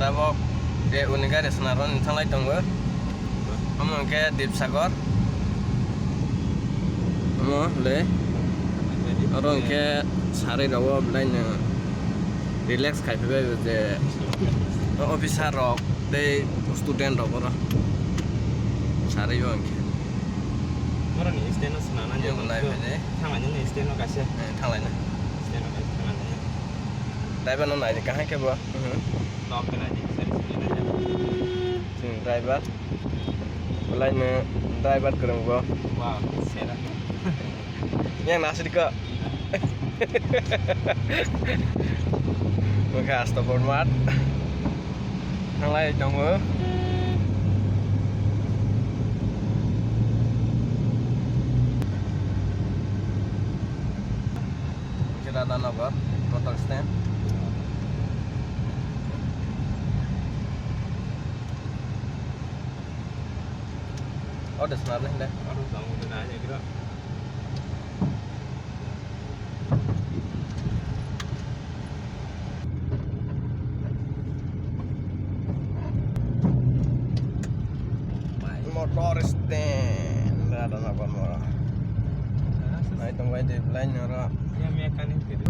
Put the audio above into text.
Tabok ke Unigari Senaron Tanglai Tonggo. Amo ke Dipsagar. Amo le. Orang ke sari dawa lain relax kai pebe de officer rok de student rok ora. Sari yo ke. Orang ni istana senanan Yang mulai pede. Tangannya ni istana kasih. Tanglai na. Istana kasih tangannya. Driver no nai kahan ke bo. Lock kena je. Seri Driver. Lain driver kurang bo. Wow, serah. Yang nasi dika. Maka astagfirullah. Nang lai tonggo. Kita ada nomor motor stand. Oh, udah sebenarnya dah. Baru tahu kena aja kira. Motor stand. Nggak ada nomor motor. Nah, itu wajib lain orang. Ya mekanik gitu.